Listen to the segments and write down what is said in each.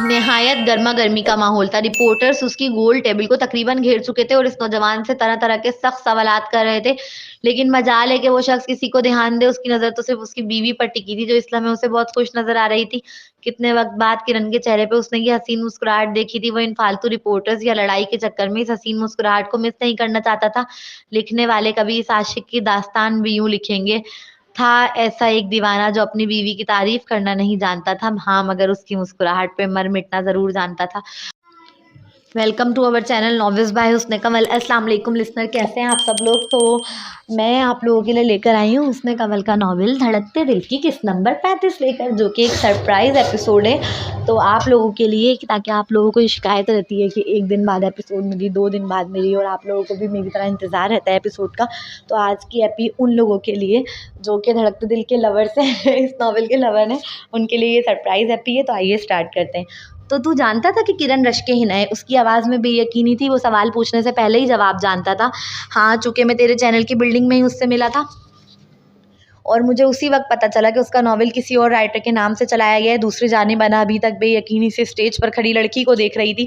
निहायत गर्मा गर्मी का माहौल था। रिपोर्टर्स उसकी गोल टेबल को तकरीबन घेर चुके थे और इस नौजवान से तरह तरह के सख्त सवालात कर रहे थे। लेकिन मजाल है कि वो शख्स किसी को ध्यान दे, उसकी नजर तो सिर्फ उसकी बीवी पर टिकी थी, जो इस लम्हे उसे बहुत खुश नजर आ रही थी। कितने वक्त बाद किरण के चेहरे पे उसने ये हसीन मुस्कुराहट देखी थी। वो इन फालतू रिपोर्टर्स या लड़ाई के चक्कर में इस हसीन मुस्कुराहट को मिस नहीं करना चाहता था। लिखने वाले कभी इस आशिक की दास्तान भी यूं लिखेंगे, था ऐसा एक दीवाना जो अपनी बीवी की तारीफ करना नहीं जानता था, हाँ मगर उसकी मुस्कुराहट पे मर मिटना जरूर जानता था। Welcome to our channel novice by Husn Kamal. अस्सलाम वालेकुम लिसनर, कैसे हैं आप सब लोग। तो मैं आप लोगों के लिए लेकर आई हूँ हुस्न कमल का नॉवल धड़कते दिल की किस्त नंबर 35 लेकर, जो कि एक सरप्राइज़ एपिसोड है। तो आप लोगों के लिए, ताकि आप लोगों को ये शिकायत रहती है कि एक दिन बाद एपिसोड मिली, 2 दिन बाद मिली, और आप लोगों को भी मेरी तरह इंतज़ार रहता है एपिसोड का। तो आज की एपी उन लोगों के लिए जो कि धड़कते दिल के लवर्स हैं इस नॉवल के लवर हैं, उनके लिए ये सरप्राइज़ एपी है। तो आइए स्टार्ट करते हैं। तो तू जानता था कि किरण रश्के हिना है? उसकी आवाज़ में बेयकीनी थी। वो सवाल पूछने से पहले ही जवाब जानता था। हाँ, चूँकि मैं तेरे चैनल की बिल्डिंग में ही उससे मिला था और मुझे उसी वक्त पता चला कि उसका नॉवल किसी और राइटर के नाम से चलाया गया है। दूसरी जानिब अना अभी तक बेयकीनी से स्टेज पर खड़ी लड़की को देख रही थी।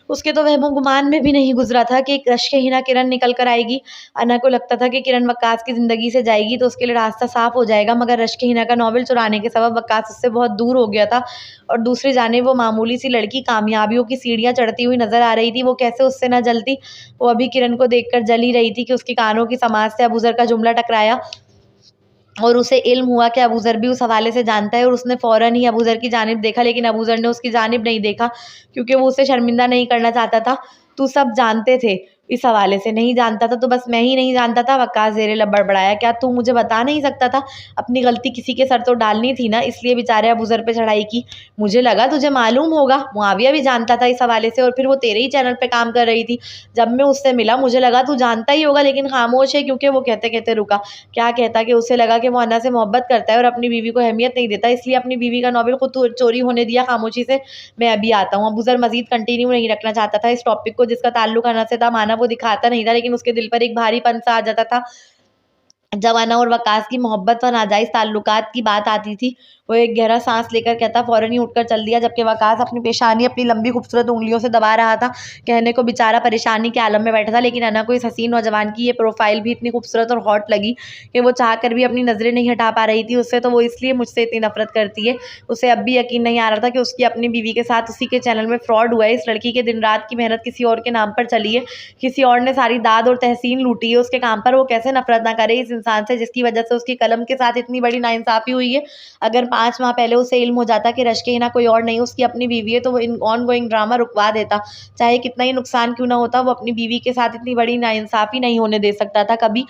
उसके तो वहमो गुमान में भी नहीं गुजरा था कि एक रश्के हिना किरण निकल कर आएगी। अना को लगता था कि किरण वक्कास की ज़िंदगी से जाएगी तो उसके लिए रास्ता साफ हो जाएगा, मगर रश्के हिना का नॉवल चुराने के सबब वक्कास उससे बहुत दूर हो गया था। और दूसरी जानिब वो मामूली सी लड़की कामयाबियों की सीढ़ियाँ चढ़ती हुई नज़र आ रही थी। वो कैसे उससे न जलती। वो अभी किरण को देख कर जल ही रही थी कि उसके कानों की समाज से अबूज़र का जुमला टकराया और उसे इल्म हुआ कि अबूज़र भी उस हवाले से जानता है। और उसने फ़ौरन ही अबूज़र की जानिब देखा, लेकिन अबूज़र ने उसकी जानिब नहीं देखा, क्योंकि वो उसे शर्मिंदा नहीं करना चाहता था। "तू सब जानते थे इस हवाले से?" "नहीं जानता था तो बस मैं ही नहीं जानता था," वक्कास ज़ेरे लब बड़बड़ाया। "क्या तू मुझे बता नहीं सकता था? अपनी गलती किसी के सर तो डालनी थी ना, इसलिए बेचारे अबूज़र पे चढ़ाई की। मुझे लगा तुझे मालूम होगा, मुआविया भी जानता था इस हवाले से, और फिर वो तेरे ही चैनल पे काम कर रही थी। जब मैं उससे मिला मुझे लगा तू जानता ही होगा, लेकिन खामोश है।" क्योंकि वो कहते-कहते रुका। क्या कहता कि उसे लगा कि वो अना से मोहब्बत करता है और अपनी बीवी को अहमियत नहीं देता, इसलिए अपनी बीवी का नॉवल खुद चोरी होने दिया खामोशी से। "मैं अभी आता हूँ।" अबूज़र मज़ीद कंटिन्यू नहीं रखना चाहता था इस टॉपिक को, जिसका ताल्लुक अना से था। माना वो दिखाता नहीं था, लेकिन उसके दिल पर एक भारीपन सा आ जाता था जब अना और वक़ास की मोहब्बत व नाजायज़ ताल्लुकात की बात आती थी। वो एक गहरा साँस लेकर कहता फ़ौरन ही उठकर चल दिया, जबकि वक़ास अपनी पेशानी अपनी लंबी खूबसूरत उँगलियों से दबा रहा था। कहने को बेचारा परेशानी के आलम में बैठा था, लेकिन अना को इस हसीन नौजवान की ये प्रोफ़ाइल भी इतनी खूबसूरत और हॉट लगी कि वो चाह कर भी अपनी नज़रें नहीं हटा पा रही थी उससे। तो वो इसलिए मुझसे इतनी नफ़रत करती है। उसे अब भी यकीन नहीं आ रहा था कि उसकी अपनी बीवी के साथ उसी के चैनल में फ्रॉड हुआ है। इस लड़की के दिन-रात की मेहनत किसी और के नाम पर चली है। किसी और ने सारी दाद और तहसीन लूटी है उसके काम पर। वो कैसे नफ़रत ना करे इस इंसान से, जिसकी वजह से उसकी कलम के साथ इतनी बड़ी नाइंसाफ़ी हुई है। अगर 5 माह पहले उसे इल्म हो जाता कि रश्के हिना कोई और नहीं उसकी अपनी बीवी है, तो वो इन ऑन गोइंग ड्रामा रुकवा देता। चाहे कितना ही नुकसान क्यों ना होता, वो अपनी बीवी के साथ इतनी बड़ी नाइंसाफ़ी नहीं होने दे सकता था कभी।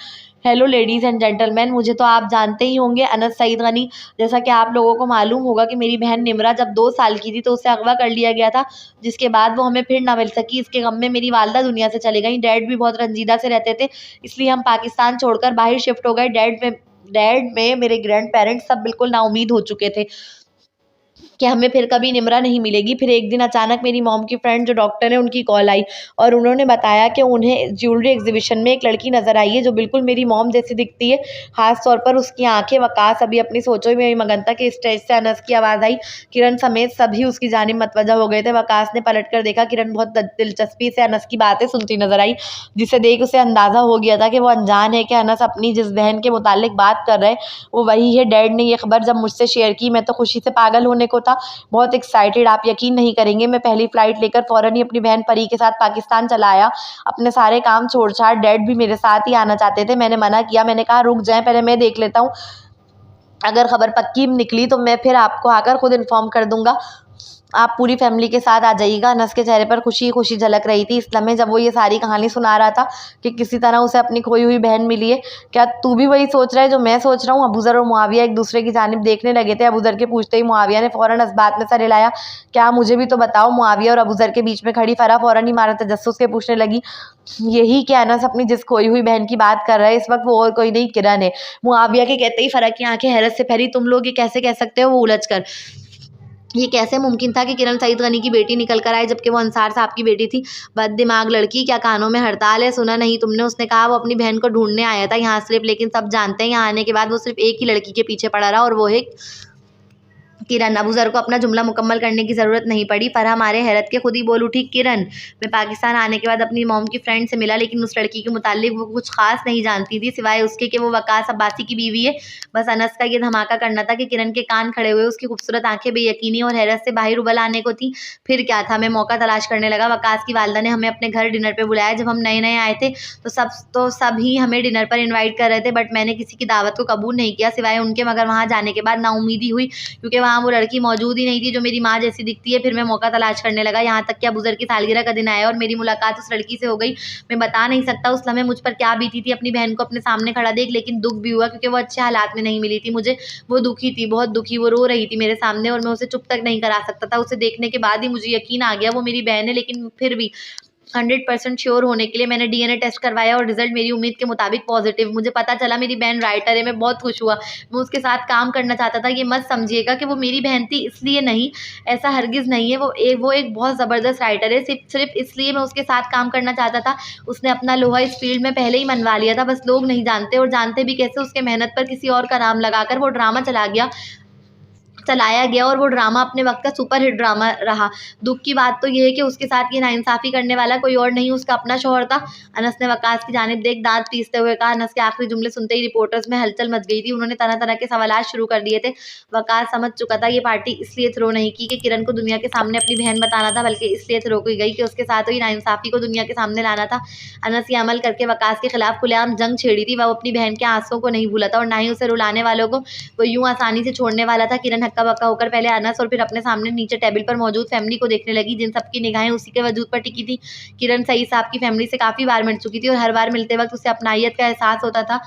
हेलो लेडीज़ एंड जेंटलमैन, मुझे तो आप जानते ही होंगे, अनस सईद गनी। जैसा कि आप लोगों को मालूम होगा कि मेरी बहन निमरा जब 2 साल की थी तो उसे अगवा कर लिया गया था, जिसके बाद वो हमें फिर ना मिल सकी। इसके गम में मेरी वालिदा दुनिया से चली गईं। डैड भी बहुत रंजीदा से रहते थे, इसलिए हम पाकिस्तान छोड़कर बाहर शिफ्ट हो गए। डैड में मेरे ग्रैंड पेरेंट्स सब बिल्कुल नाउम्मीद हो चुके थे कि हमें फिर कभी निमरा नहीं मिलेगी। फिर एक दिन अचानक मेरी मॉम की फ्रेंड जो डॉक्टर है उनकी कॉल आई और उन्होंने बताया कि उन्हें ज्वेलरी एग्जीबिशन में एक लड़की नज़र आई है जो बिल्कुल मेरी मॉम जैसी दिखती है, खास तौर पर उसकी आंखें। वकास अभी अपनी सोचों में मगन था कि स्टेज से अनस की आवाज़ आई। किरण समेत सभी उसकी जानिब मतवजा हो गए थे। वकास ने पलट कर देखा। किरण बहुत दिलचस्पी से अनस की बातें सुनती नजर आई, जिसे देख उसे अंदाज़ा हो गया था कि वो अनजान है कि अनस अपनी जिस बहन के मुतालिक बात कर रहे हैं वो वही है। डैड ने ये खबर जब मुझसे शेयर की, मैं तो खुशी से पागल होने को था, बहुत एक्साइटेड। आप यकीन नहीं करेंगे, मैं पहली फ्लाइट लेकर फ़ौरन ही अपनी बहन परी के साथ पाकिस्तान चला आया, अपने सारे काम छोड़-छाड़। डैड भी मेरे साथ ही आना चाहते थे, मैंने मना किया। मैंने कहा रुक जाएँ, पहले मैं देख लेता हूँ, अगर खबर पक्की निकली तो मैं फिर आपको आकर खुद इन्फॉर्म कर दूंगा। आप पूरी फैमिली के साथ आ जाइएगा। अनस के चेहरे पर खुशी खुशी झलक रही थी इस लम्हे जब वो ये सारी कहानी सुना रहा था कि किसी तरह उसे अपनी खोई हुई बहन मिली है। क्या तू भी वही सोच रहा है जो मैं सोच रहा हूँ? अबूज़र और मुआविया एक दूसरे की जानिब देखने लगे थे। अबूज़र के पूछते ही मुआविया ने फ़ौरन इस बात में सर हिलाया। क्या मुझे भी तो बताओ। मुआविया और अबूज़र के बीच में खड़ी फ़रा फ़ौरन ही मारा तजस्सुस के पूछने लगी, यही कि अनस अपनी जिस खोई हुई बहन की बात कर रहा है इस वक्त वो और कोई नहीं, किरण है। मुआविया के कहते ही फ़रा की आंखें हैरत से फैली। तुम लोग ये कैसे कह सकते हो? वो उलझ कर, ये कैसे मुमकिन था कि किरण सईद गनी की बेटी निकल कर आए जबकि वो अंसार साहब की बेटी थी? बददिमाग लड़की, क्या कानों में हड़ताल है? सुना नहीं तुमने? उसने कहा वो अपनी बहन को ढूंढने आया था यहाँ सिर्फ, लेकिन सब जानते हैं यहाँ आने के बाद वो सिर्फ एक ही लड़की के पीछे पड़ा रहा और वो है किरण, अबू ज़र को अपना जुमला मुकम्मल करने की ज़रूरत नहीं पड़ी। फरहा मारे हैरत के खुद ही बोल उठी, किरण, मैं पाकिस्तान आने के बाद अपनी मॉम की फ्रेंड से मिला, लेकिन उस लड़की के मुताल्लिक वो कुछ खास नहीं जानती थी, सिवाय उसके कि वो वकास अब्बासी की बीवी है। बस अनस का ये धमाका करना था कि किरण के कान खड़े हुए, उसकी खूबसूरत आंखें बेयकीनी और हैरत से बाहर उबल आने को थी। फिर क्या था, मैं मौका तलाश करने लगा। वकास की वालदा ने हमें अपने घर डिनर पर बुलाया। जब हम नए नए आए थे तो सब ही हमें डिनर पर इन्वाइट कर रहे थे, बट मैंने किसी की दावत को कबूल नहीं किया सिवाय उनके। मगर वहाँ जाने के बाद नाउमीदी हुई, क्योंकि वहाँ वो लड़की मौजूद ही नहीं थी जो मेरी माँ जैसी दिखती है। फिर मैं मौका तलाश करने लगा, यहाँ तक कि अबू ज़र की सालगिरह का दिन आया और मेरी मुलाकात उस लड़की से हो गई। मैं बता नहीं सकता उस लम्हे मुझ पर क्या बीती थी, अपनी बहन को अपने सामने खड़ा देख, लेकिन दुख भी हुआ क्योंकि वो अच्छे हालात में नहीं मिली थी मुझे। वो दुखी थी, बहुत दुखी, वो रो रही थी मेरे सामने और मैं उसे चुप तक नहीं करा सकता था। उसे देखने के बाद ही मुझे यकीन आ गया वो मेरी बहन है, लेकिन फिर भी 100% श्योर होने के लिए मैंने डीएनए टेस्ट करवाया और रिजल्ट मेरी उम्मीद के मुताबिक पॉजिटिव। मुझे पता चला मेरी बहन राइटर है। मैं बहुत खुश हुआ, मैं उसके साथ काम करना चाहता था। ये मत समझिएगा कि वो मेरी बहन थी इसलिए नहीं, ऐसा हरगिज़ नहीं है। वो एक बहुत ज़बरदस्त राइटर है, सिर्फ इसलिए मैं उसके साथ काम करना चाहता था। उसने अपना लोहा इस फील्ड में पहले ही मनवा लिया था, बस लोग नहीं जानते, और जानते भी कैसे, उसके मेहनत पर किसी और का नाम लगाकर वो ड्रामा चलाया गया और वो ड्रामा अपने वक्त का सुपरहिट ड्रामा रहा। दुख की बात तो ये है कि उसके साथ ये नाइंसाफ़ी करने वाला कोई और नहीं, उसका अपना शौहर था। अनस ने वकास की जानिब देख दांत पीसते हुए कहा। अनस के आखिरी जुमले सुनते ही रिपोर्टर्स में हलचल मच गई थी। उन्होंने तरह तरह के सवालात शुरू कर दिए थे। वकास समझ चुका था ये पार्टी इसलिए थ्रो नहीं की कि किरण को दुनिया के सामने अपनी बहन बताना था, बल्कि इसलिए थ्रो की गई कि उसके साथ हुई नाइंसाफ़ी को दुनिया के सामने लाना था। अनस ये अमल करके वकास के खिलाफ खुलेआम जंग छेड़ी थी। वह अपनी बहन के आंसुओं को नहीं भूला था और ना ही उसे रुलाने वालों को वो यूं आसानी से छोड़ने वाला था। किरण हक्का बक्का होकर पहले अनस और फिर अपने सामने नीचे टेबल पर मौजूद फैमिली को देखने लगी, जिन सबकी निगाहें उसी के वजूद पर टिकी थी। किरण सईद साहब की फैमिली से काफ़ी बार मिल चुकी थी और हर बार मिलते वक्त उसे अपनाइयत का एहसास होता था,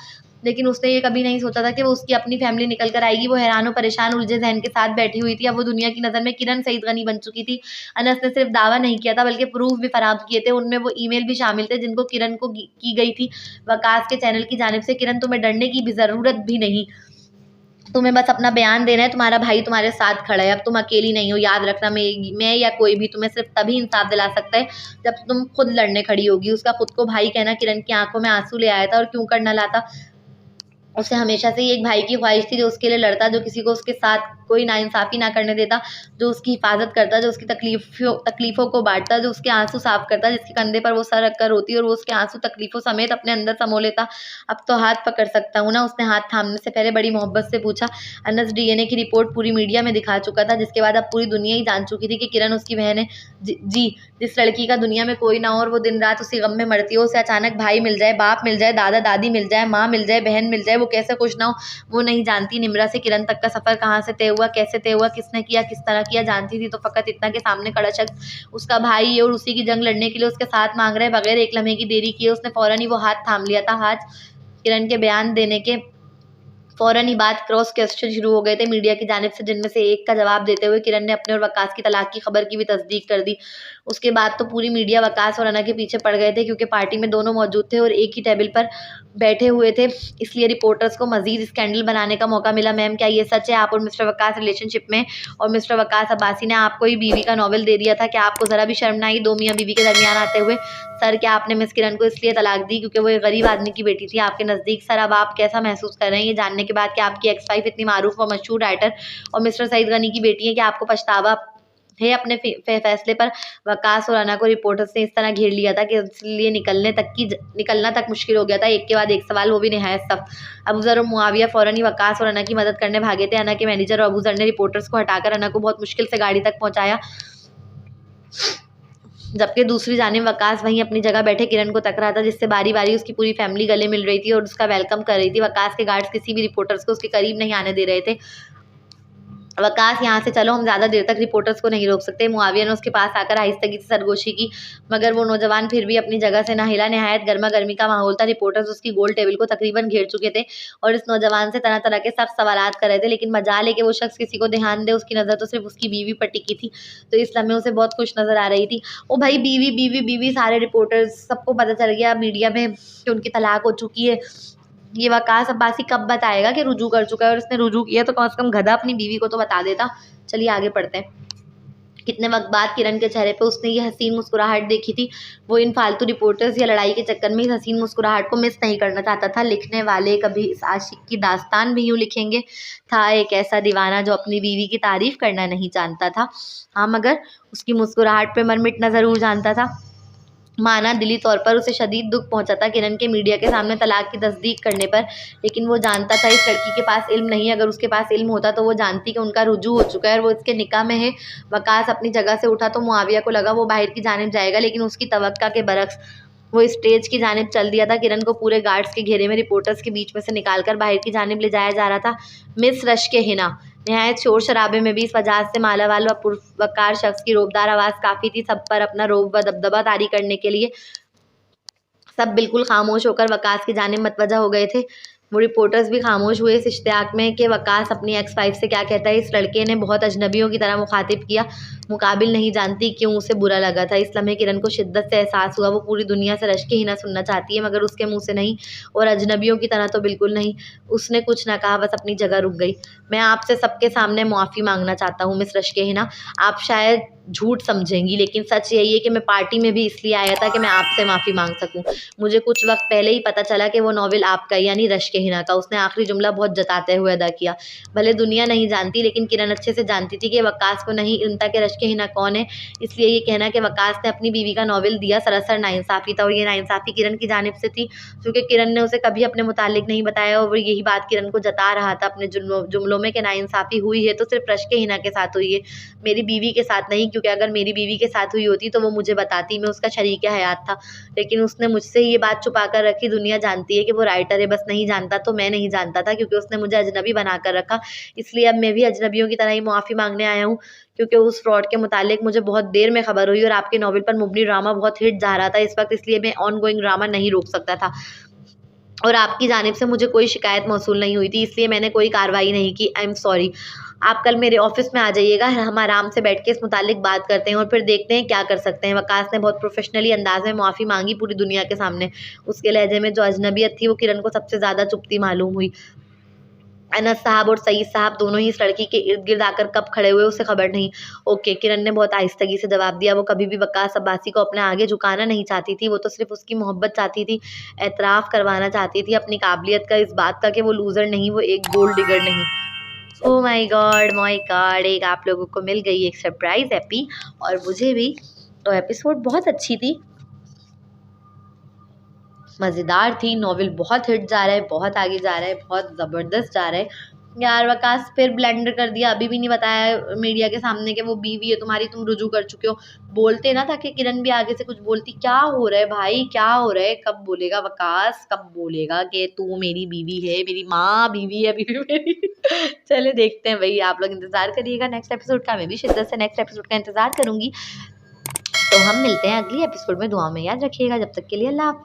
लेकिन उसने ये कभी नहीं सोचा था कि वो उसकी अपनी फैमिली निकल कर आएगी। वो हैरान और परेशान उलझे जहन के साथ बैठी हुई थी। अब वो दुनिया की नज़र में किरण सईद गनी बन चुकी थी। अनस ने सिर्फ दावा नहीं किया था बल्कि प्रूफ भी फराहम किए थे। उनमें वो ईमेल भी शामिल थे जिनको किरण को की गई थी वकास के चैनल की जानिब से। किरण, तुम्हें डरने की भी ज़रूरत भी नहीं, तुम्हें बस अपना बयान देना है। तुम्हारा भाई तुम्हारे साथ खड़ा है, अब तुम अकेली नहीं हो। याद रखना, मैं या कोई भी तुम्हें सिर्फ तभी इंसाफ दिला सकता है जब तुम खुद लड़ने खड़ी होगी। उसका खुद को भाई कहना किरण की आंखों में आंसू ले आया था, और क्यों कर न लाता। उसे हमेशा से ही एक भाई की ख्वाहिश थी जो उसके लिए लड़ता, जो किसी को उसके साथ कोई नाइंसाफ़ी ना करने देता, जो उसकी हिफाजत करता, जो उसकी तकलीफ़ों को बाँटता, जो उसके आंसू साफ़ करता, जिसके कंधे पर वो सर रखकर रोती और वो उसके आंसू तकलीफ़ों समेत अपने अंदर समो लेता। अब तो हाथ पकड़ सकता हूँ ना? उसने हाथ थामने से पहले बड़ी मोहब्बत से पूछा। अनस डीएनए की रिपोर्ट पूरी मीडिया में दिखा चुका था, जिसके बाद अब पूरी दुनिया ही जान चुकी थी कि किरण उसकी बहन है। जी, जिस लड़की का दुनिया में कोई ना हो और वो दिन रात उसी गम में मरती हो, उसे अचानक भाई मिल जाए, बाप मिल जाए, दादा दादी मिल जाए, माँ मिल जाए, बहन मिल जाए, वो कैसे खुश ना हो। वो नहीं जानती निम्रा से किरण तक का सफ़र कहाँ से तय हुआ, कैसे तय हुआ, किसने किया, किस तरह किया। जानती थी तो फ़कत इतना कि सामने खड़ा शख्स उसका भाई है और उसी की जंग लड़ने के लिए उसके साथ मांग रहा है। बगैर एक लम्हे की देरी किए उसने फ़ौरन ही वो हाथ थाम लिया था। हाथ किरण के बयान देने के फ़ौरन ही बाद क्रॉस क्वेश्चन शुरू हो गए थे मीडिया की जानिब से, जिनमें से एक का जवाब देते हुए किरण ने अपने और वकास की तलाक की खबर की भी तस्दीक कर दी। उसके बाद तो पूरी मीडिया वकास और अना के पीछे पड़ गए थे, क्योंकि पार्टी में दोनों मौजूद थे और एक ही टेबल पर बैठे हुए थे, इसलिए रिपोर्टर्स को मजीद स्कैंडल बनाने का मौका मिला। मैम, क्या ये सच है आप और मिस्टर वकास रिलेशनशिप में, और मिस्टर वकास अब्बासी ने आपको ही बीवी का नॉवल दे दिया था? क्या आपको ज़रा भी शर्म ना आई दो मियाँ बीवी के दरमियान आते हुए? सर, क्या आपने मिस किरण को इसलिए तलाक दी क्योंकि वो एक गरीब आदमी की बेटी थी आपके नज़दीक? सर, अब आप कैसा महसूस कर रहे हैं ये जानने के बाद कि आपकी एक्स वाइफ इतनी मारूफ व मशहूर राइटर और मिस्टर सईद गनी की बेटी है? कि आपको पछतावा है अपने फैसले पर? वकास और अना को रिपोर्टर्स ने इस तरह घेर लिया था कि इसलिए निकलना तक मुश्किल हो गया था। एक के बाद एक सवाल, वो भी निहायत सख्त। अबू ज़र और मुआविया फ़ौरन ही वकास और अना की मदद करने भागे थे। अना के मैनेजर और अबू ज़र ने रिपोर्टर्स को हटाकर अना को बहुत मुश्किल से गाड़ी तक पहुँचाया, जबकि दूसरी जानिब वकास वहीं अपनी जगह बैठे किरण को तक रहा था, जिससे बारी बारी उसकी पूरी फैमिली गले मिल रही थी और उसका वेलकम कर रही थी। वकास के गार्ड्स किसी भी रिपोर्टर्स को उसके करीब नहीं आने दे रहे थे। वकास, यहाँ से चलो, हम ज़्यादा देर तक रिपोर्टर्स को नहीं रोक सकते। मुआविया ने उसके पास आकर आहिस्तगी से सरगोशी की, मगर वो नौजवान फिर भी अपनी जगह से ना हिला। नहायत गर्मा गर्मी का माहौल था। रिपोर्टर्स उसकी गोल टेबल को तकरीबन घेर चुके थे और इस नौजवान से तरह तरह के सख्त सवालात कर रहे थे, लेकिन मजाल है कि वो शख्स किसी को ध्यान दे, उसकी नज़र तो सिर्फ उसकी बीवी पर टिकी थी, तो इस लम्हे उसे बहुत खुश नज़र आ रही थी। ओ भाई, बीवी बीवी बीवी, सारे रिपोर्टर्स सबको पता चल गया मीडिया में कि उनकी तलाक हो चुकी है। ये वकास अब्बासी कब बताएगा कि रुजू कर चुका है, और इसने रुजू किया तो कम से कम गधा अपनी बीवी को तो बता देता। चलिए आगे पढ़ते हैं। कितने वक्त बाद किरण के चेहरे पे उसने ये हसीन मुस्कुराहट देखी थी। वो इन फालतू रिपोर्टर्स या लड़ाई के चक्कर में इस हसीन मुस्कुराहट को मिस नहीं करना चाहता था। लिखने वाले कभी इस आशिक की दास्तान भी यूं लिखेंगे, था एक ऐसा दीवाना जो अपनी बीवी की तारीफ करना नहीं जानता था, हाँ मगर उसकी मुस्कुराहट पे मर मिटना ज़रूर जानता था। माना दिली तौर पर उसे शदीद दुख पहुंचा था किरण के मीडिया के सामने तलाक की तस्दीक करने पर, लेकिन वो जानता था इस लड़की के पास इल्म नहीं। अगर उसके पास इल्म होता तो वो जानती कि उनका रुजू हो चुका है और वो इसके निकाह में है। वकास अपनी जगह से उठा तो मुआविया को लगा वो बाहर की जानिब जाएगा, लेकिन उसकी तवक्का के बरक्स वो स्टेज की जानिब चल दिया था। किरण को पूरे गार्ड्स के घेरे में रिपोर्टर्स के बीच में से निकालकर बाहर की जानिब ले जाया जा रहा था। मिस रश्के हिना निहायत शोर शराबे में भी इस वजह से मालावाल व पुरवकार शख्स की रोबदार आवाज़ काफ़ी थी सब पर अपना रोब व दबदबा तारी करने के लिए। सब बिल्कुल खामोश होकर वकास की जानिब मतवजा हो गए थे। वो रिपोर्टर्स भी खामोश हुए इस इश्तियाक में कि वकास अपनी एक्स वाइफ से क्या कहता है। इस लड़के ने बहुत अजनबियों की तरह मुखातिब किया, मुकाबिल नहीं जानती क्यों उसे बुरा लगा था। इस लम्हे किरण को शिद्दत से एहसास हुआ वो पूरी दुनिया से रश्के हिना सुनना चाहती है, मगर उसके मुंह से नहीं, और अजनबियों की तरह तो बिल्कुल नहीं। उसने कुछ ना कहा, बस अपनी जगह रुक गई। मैं आपसे सबके सामने मुआफ़ी मांगना चाहता हूँ मिस रश्के हिना। आप शायद झूठ समझेंगी, लेकिन सच यही है कि मैं पार्टी में भी इसलिए आया था कि मैं आपसे माफ़ी मांग सकूं। मुझे कुछ वक्त पहले ही पता चला कि वो नॉवेल आपका यानी रश्के हिना का। उसने आखिरी जुमला बहुत जताते हुए अदा किया। भले दुनिया नहीं जानती, लेकिन किरण अच्छे से जानती थी कि वकास को नहीं इल्म था कि रश्के हिना कौन है। इसलिए ये कहना कि वकास ने अपनी बीवी का नॉवेल दिया सरासर नाइंसाफ़ी था, और ये नाइंसाफ़ी किरण की जानिब से थी, क्योंकि किरण ने उसे कभी अपने मुतालिक नहीं बताया और वो यही बात किरण को जता रहा था अपने जुमलों में कि नाइंसाफ़ी हुई है तो सिर्फ रश्के हिना के साथ हुई है, मेरी बीवी के साथ नहीं। क्योंकि अगर मेरी बीवी के साथ हुई होती तो वो मुझे बताती, मैं उसका शरीक हयात था। लेकिन उसने मुझसे ये बात छुपा कर रखी। दुनिया जानती है कि वो राइटर है, बस नहीं जानता तो मैं नहीं जानता था, क्योंकि उसने मुझे अजनबी बना कर रखा। इसलिए अब मैं भी अजनबियों की तरह ही मुआफ़ी मांगने आया हूँ, क्योंकि उस फ्रॉड के मुतालिक मुझे बहुत देर में खबर हुई और आपके नॉवल पर मुबनी ड्रामा बहुत हिट जा रहा था इस वक्त, इसलिए मैं ऑन गोइंग ड्रामा नहीं रोक सकता था, और आपकी जानिब से मुझे कोई शिकायत मौसूल नहीं हुई थी, इसलिए मैंने कोई कार्रवाई नहीं की। I am sorry. आप कल मेरे ऑफिस में आ जाइएगा, हम आराम से बैठ के इस मुतालिक बात करते हैं और फिर देखते हैं क्या कर सकते हैं। वकास ने बहुत प्रोफेशनली अंदाज में माफ़ी मांगी पूरी दुनिया के सामने। उसके लहजे में जो अजनबियत थी वो किरण को सबसे ज़्यादा चुभती मालूम हुई। अनस साहब और सईद साहब दोनों ही इस लड़की के इर्द गिर्द आकर कब खड़े हुए उसे खबर नहीं। ओके, किरण ने बहुत आहिस्तगी से जवाब दिया। वो कभी भी वकास अब्बासी को अपने आगे झुकाना नहीं चाहती थी, वो तो सिर्फ उसकी मोहब्बत चाहती थी, एतराफ़ करवाना चाहती थी अपनी काबिलियत का, इस बात का कि वो लूज़र नहीं, वो एक गोल्ड डिगर नहीं। ओह माय गॉड, एक आप लोगों को मिल गई एक सरप्राइज़ एपी, और मुझे भी। तो एपिसोड बहुत अच्छी थी, मज़ेदार थी। नॉवेल बहुत हिट जा रहा है, बहुत आगे जा रहा है, बहुत ज़बरदस्त जा रहा है। यार वकास फिर ब्लेंडर कर दिया, अभी भी नहीं बताया मीडिया के सामने कि वो बीवी है तुम्हारी, तुम रुजू कर चुके हो। बोलते ना ताकि किरण भी आगे से कुछ बोलती। क्या हो रहा है भाई, क्या हो रहा है? कब बोलेगा वकास, कब बोलेगा कि तू मेरी बीवी है, मेरी माँ बीवी है बीवी मेरी। चले देखते हैं भाई, आप लोग इंतज़ार करिएगा नेक्स्ट एपिसोड का। मैं भी शिद्दत से नेक्स्ट एपिसोड का इंतज़ार करूँगी। तो हम मिलते हैं अगली एपिसोड में। दुआ में याद रखिएगा। जब तक के लिए अल्लाह हाफ़िज़।